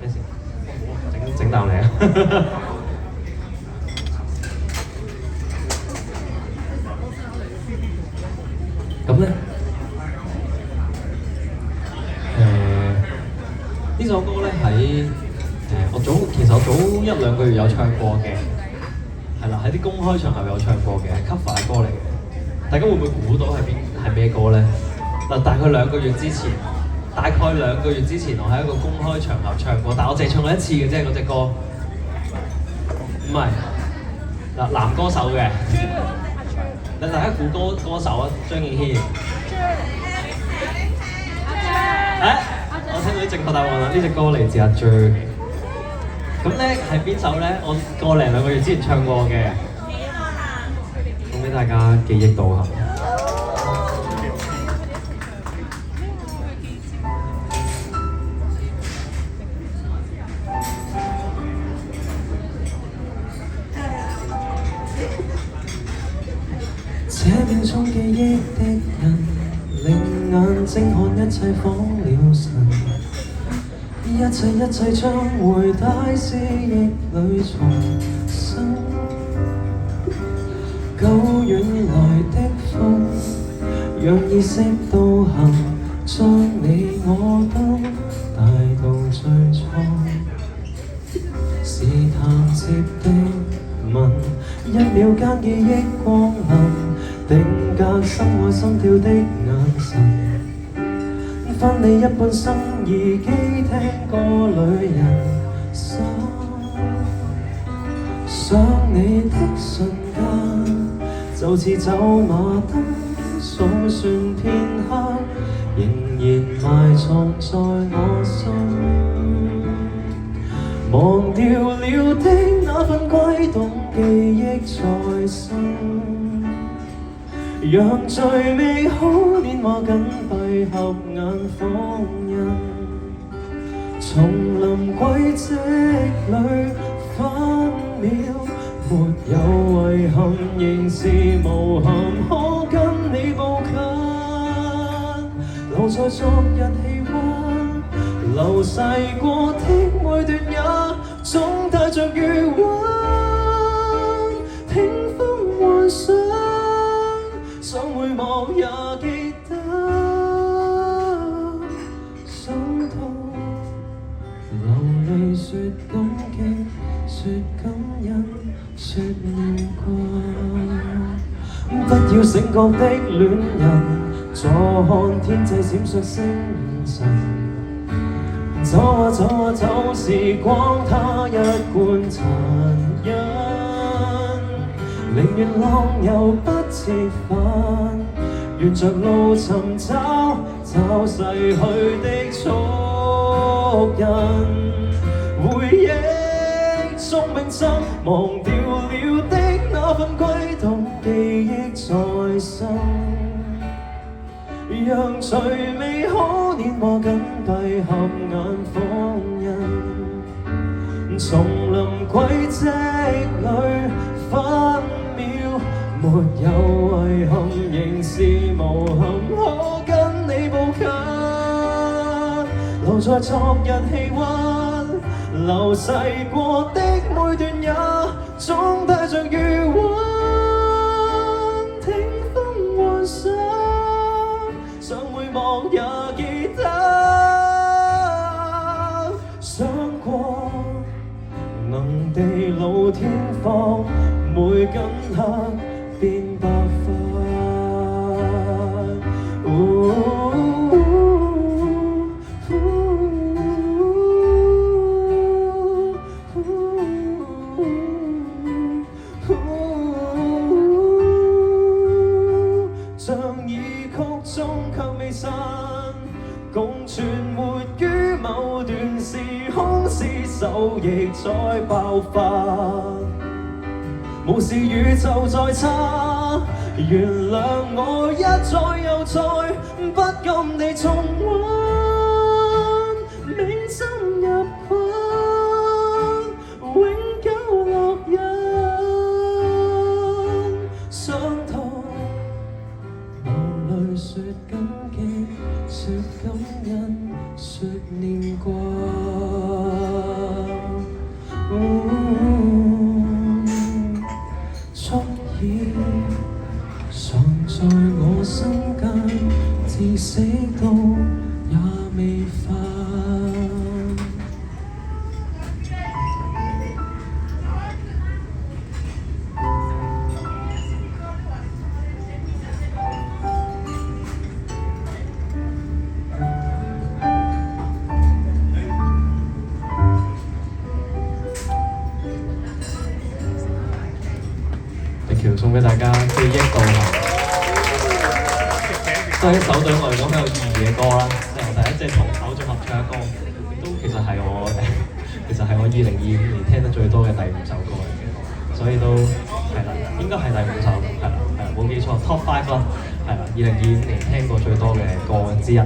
咩事？整啖嚟啊！咁咧，呢首歌咧喺其實我早一兩個月有唱過嘅，係啦，喺啲公開場合有唱過嘅 cover 嘅歌嚟嘅。大家會唔會估到係咩歌咧？嗱，大概兩個月之前，我喺一個公開場合唱過，但我淨係唱過一次嘅啫，嗰隻歌。唔係，嗱，男歌手嘅。大家估歌手啊，張敬軒。我聽到啲正確答案啦，呢隻歌嚟自阿 J。咁咧係邊首咧？我個零兩個月之前唱過嘅，咁俾大家記憶到下。這秒鐘記憶的人，令眼睛看一切仿了神，一切將會帶思憶裏重生。久遠來的風，讓意識倒行，將你我都帶到最初。試探接的吻，一秒間記憶光臨，定格心愛心跳的眼神。分你一半心耳機聽歌裏人生，想你的瞬間，就似走馬燈，數算片刻，仍然埋藏在我心。忘掉了的那份悸動，記憶再生。讓最美好年華緊閉合眼放印，叢林軌跡裏分秒沒有遺憾，仍是無憾可跟你步近，留在昨日氣溫，流逝過的每段也總帶着餘溫，聽風幻想。想回望也記得，想到流淚說感激，說感恩，說念掛。不要醒覺的戀人，坐看天際閃爍星辰。走啊走啊走，時光它一貫殘忍。寧願浪遊不折返，沿着路尋找逝去的足印。回憶中銘心，忘掉了的那份悸動，記憶在生。讓最美好年華緊閉合眼放印，叢林軌跡裏分秒沒有遺憾，仍是無憾可跟你步近，留在昨日氣溫，流逝過的每段也總帶着餘溫，聽風幻想，想回望也記得，想過能地老天荒，每根黑變白髮。像異曲終卻未散，共存活於某段時空，廝守亦再爆發。無視宇宙再差，原諒我一再又再，不甘地重溫，銘心入群，永久烙印。傷痛流淚說感激，說感恩，說念掛。憶到都係一首對我嚟講好有意義嘅歌啦，即係我第一隻同手組合唱嘅歌，亦都其實係我2025年聽得最多嘅第5首歌嚟嘅，所以都係啦，應該係第5首，係啦，冇記錯 Top 5啦，係啦，2025年聽過最多嘅歌之一。